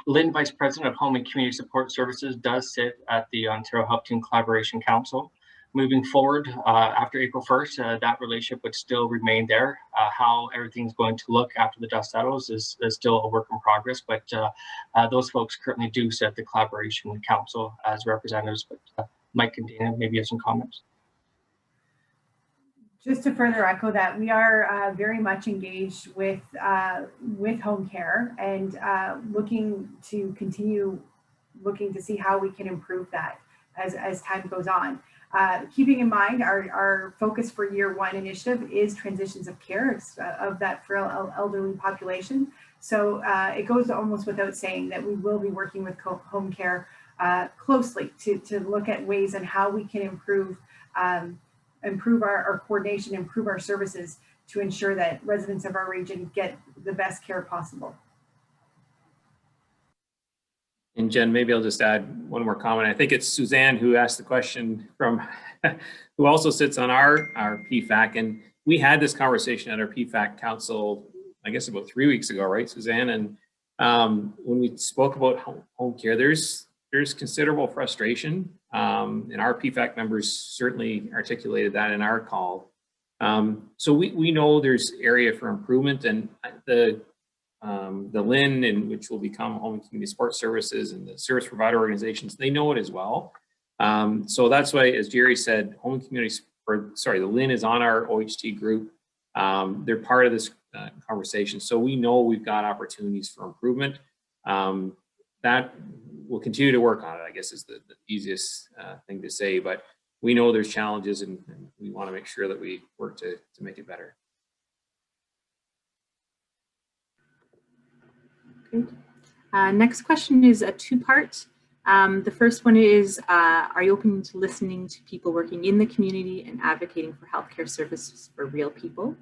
Lynn, Vice President of Home and Community Support Services, does sit at the Ontario Health Team Collaboration Council. Moving forward, after April 1st, that relationship would still remain there. How everything's going to look after the dust settles is still a work in progress, but those folks currently do sit at the Collaboration Council as representatives. But Mike and Dana, maybe you have some comments. Just to further echo that, we are very much engaged with home care and looking to continue looking to see how we can improve that as time goes on. Keeping in mind our focus for year one initiative is transitions of care of that frail elderly population. So it goes almost without saying that we will be working with home care closely to look at ways on how we can improve our coordination, improve our services to ensure that residents of our region get the best care possible. And Jen, maybe I'll just add one more comment. I think it's Suzanne who asked the question from, who also sits on our PFAC. And we had this conversation at our PFAC council, I guess about 3 weeks ago, right, Suzanne? And when we spoke about home care, there's considerable frustration. And our PFAC members certainly articulated that in our call. So we know there's area for improvement, and the LIN, in which will become Home and Community Support Services, and the service provider organizations, they know it as well. So that's why, as Jerry said, Home and Community, the LIN is on our OHT group. They're part of this conversation. So we know we've got opportunities for improvement. That we'll continue to work on it, I guess, is the easiest thing to say, but we know there's challenges, and we want to make sure that we work to make it better. Great. Next question is a two-part. The first one is, are you open to listening to people working in the community and advocating for healthcare services for real people?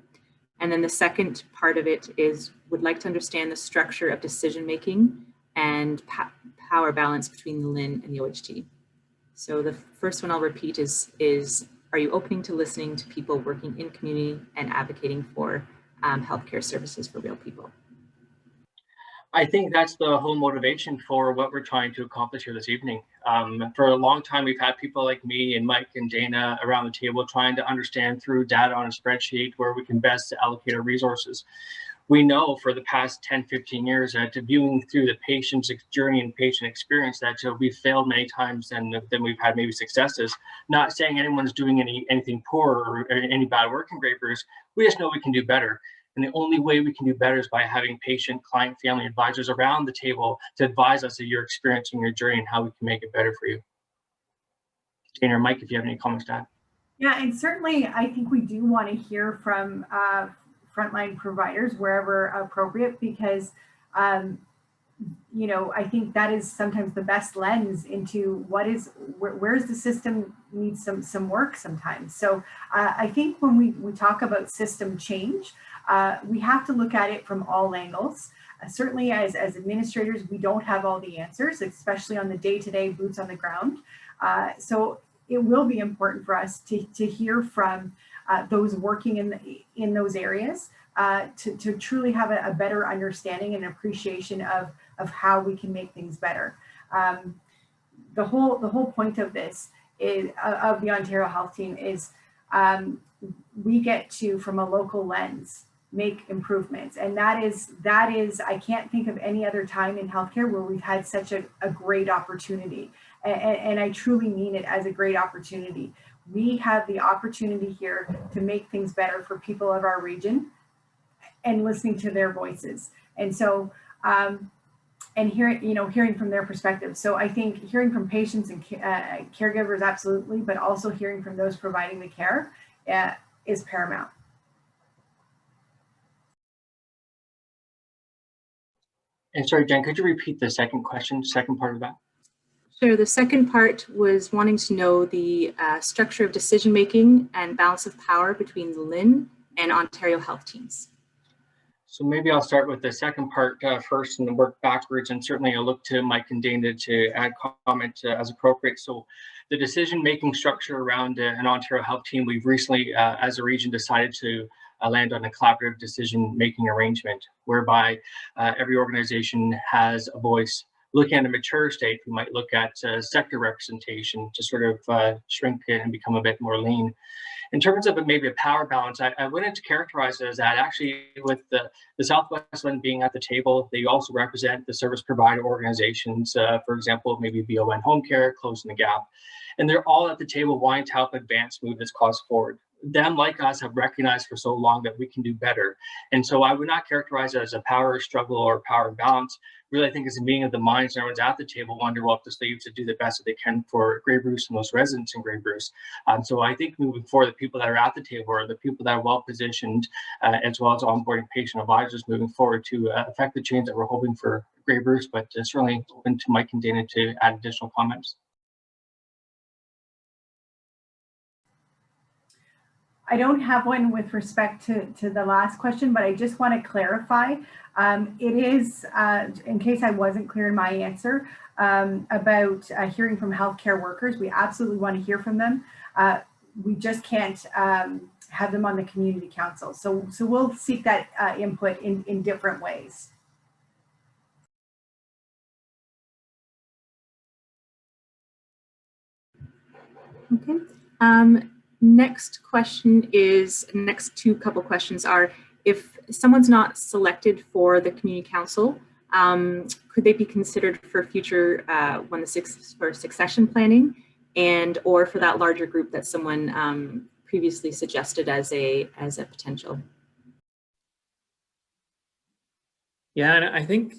And then the second part of it is, would like to understand the structure of decision-making and power balance between the LIN and the OHT. So the first one I'll repeat is are you open to listening to people working in community and advocating for healthcare services for real people? I think that's the whole motivation for what we're trying to accomplish here this evening. For a long time, we've had people like me and Mike and Dana around the table trying to understand through data on a spreadsheet where we can best allocate our resources. We know for the past 10, 15 years that viewing through the patient's journey and patient experience that we've failed many times and then we've had maybe successes. Not saying anyone's doing anything poor or any bad work in Grey Bruce. We just know we can do better. And the only way we can do better is by having patient, client, family advisors around the table to advise us of your experience and your journey and how we can make it better for you. Dana or Mike, if you have any comments to add. Yeah, and certainly I think we do want to hear from frontline providers wherever appropriate, because you know, I think that is sometimes the best lens into where's the system needs some work sometimes. So I think when we talk about system change, we have to look at it from all angles. Certainly as administrators, we don't have all the answers, especially on the day-to-day boots on the ground. So it will be important for us to hear from those working in those areas to truly have a better understanding and appreciation of how we can make things better. The whole point of this is of the Ontario Health Team is we get to, from a local lens, make improvements, and that is I can't think of any other time in healthcare where we've had such a great opportunity, and I truly mean it as a great opportunity. We have the opportunity here to make things better for people of our region and listening to their voices. And so, and hearing from their perspective. So I think hearing from patients and caregivers, absolutely, but also hearing from those providing the care is paramount. And sorry, Jen, could you repeat the second question, second part of that? Sure. The second part was wanting to know the structure of decision-making and balance of power between the LIN and Ontario Health Teams. So maybe I'll start with the second part first and then work backwards, and certainly I'll look to Mike and Dana to add comment as appropriate. So the decision-making structure around an Ontario Health Team, we've recently, as a region, decided to land on a collaborative decision-making arrangement whereby every organization has a voice. Looking at a mature state, we might look at sector representation to sort of shrink it and become a bit more lean. In terms of maybe a power balance, I wouldn't characterize it as that. Actually, with the Southwestland being at the table, they also represent the service provider organizations, for example, maybe BON Home Care, Closing the Gap. And they're all at the table wanting to help advance, move this cause forward. Them, like us, have recognized for so long that we can do better. And so I would not characterize it as a power struggle or power imbalance. Really, I think it's a meeting of the minds, and everyone's at the table wonder what the states to do the best that they can for Grey Bruce and those residents in Grey Bruce. So I think moving forward, the people that are at the table are the people that are well positioned, as well as onboarding patient advisors moving forward to affect the change that we're hoping for Grey Bruce, but certainly open to Mike and Dana to add additional comments. I don't have one with respect to the last question, but I just want to clarify. It is, in case I wasn't clear in my answer, about hearing from healthcare workers. We absolutely want to hear from them. We just can't have them on the community council. So we'll seek that input in different ways. Okay. Next question is, next couple questions are, if someone's not selected for the community council, could they be considered for future for succession planning, and or for that larger group that someone previously suggested as a potential? Yeah, and I think,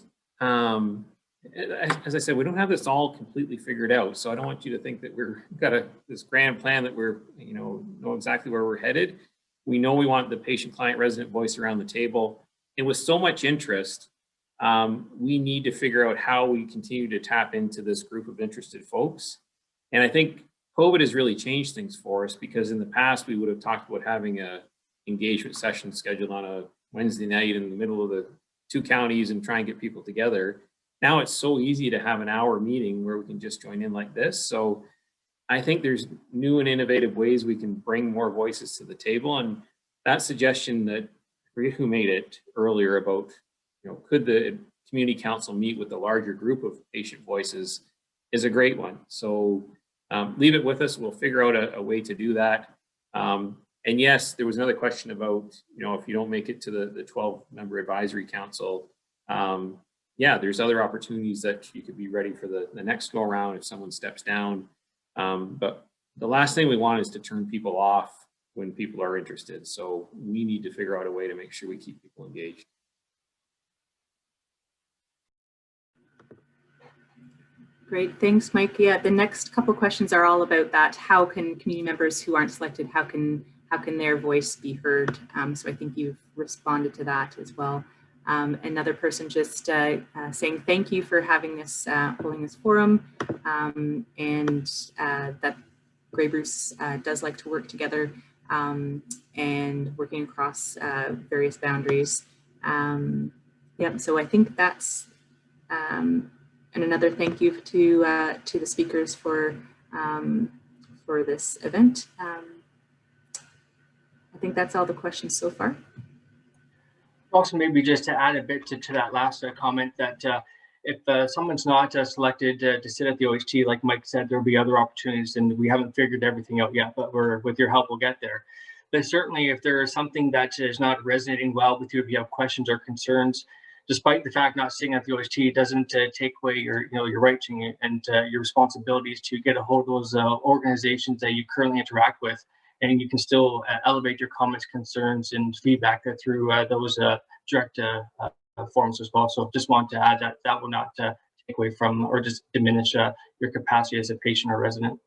as I said, we don't have this all completely figured out. So I don't want you to think that we've got this grand plan that we're, know exactly where we're headed. We know we want the patient, client, resident voice around the table. And with so much interest, we need to figure out how we continue to tap into this group of interested folks. And I think COVID has really changed things for us, because in the past, we would have talked about having a engagement session scheduled on a Wednesday night in the middle of the 2 counties and try and get people together. Now it's so easy to have an hour meeting where we can just join in like this. So I think there's new and innovative ways we can bring more voices to the table. And that suggestion that, I forget who made it earlier about, could the community council meet with a larger group of patient voices, is a great one. So leave it with us. We'll figure out a way to do that. And yes, there was another question about, if you don't make it to the 12-member advisory council, yeah, there's other opportunities that you could be ready for the next go around if someone steps down. But the last thing we want is to turn people off when people are interested. So we need to figure out a way to make sure we keep people engaged. Great, thanks, Mike. Yeah, the next couple questions are all about that. How can community members who aren't selected, how can their voice be heard? So I think you've responded to that as well. Another person just saying thank you for having this, holding this forum, and that Grey Bruce does like to work together and working across various boundaries. Yep, so I think that's, and another thank you to the speakers for this event. I think that's all the questions so far. Also, maybe just to add a bit to that last comment, that if someone's not selected to sit at the OHT, like Mike said, there'll be other opportunities, and we haven't figured everything out yet, but with your help, we'll get there. But certainly, if there is something that is not resonating well with you, if you have questions or concerns, despite the fact not sitting at the OHT, it doesn't take away your rights and your responsibilities to get a hold of those organizations that you currently interact with. And you can still elevate your comments, concerns, and feedback through those direct forums as well. So just want to add that will not take away from or just diminish your capacity as a patient or resident.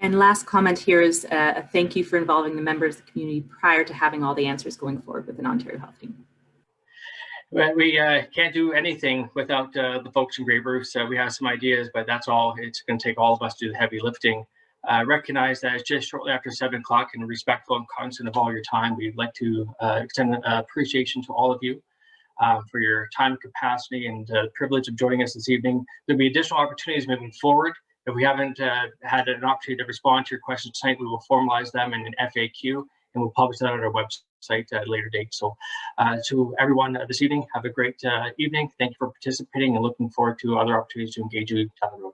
And last comment here is a thank you for involving the members of the community prior to having all the answers going forward with an Ontario Health Team. We can't do anything without the folks in Grey Bruce. We have some ideas, but that's all. It's going to take all of us to do the heavy lifting. Recognize that it's just shortly after 7 o'clock, and respectful and conscious of all your time, we'd like to extend appreciation to all of you for your time and capacity and privilege of joining us this evening. There'll be additional opportunities moving forward. If we haven't had an opportunity to respond to your questions tonight, we will formalize them in an FAQ, and we'll publish that on our website at a later date. So to everyone this evening, have a great evening. Thank you for participating, and looking forward to other opportunities to engage you down the road.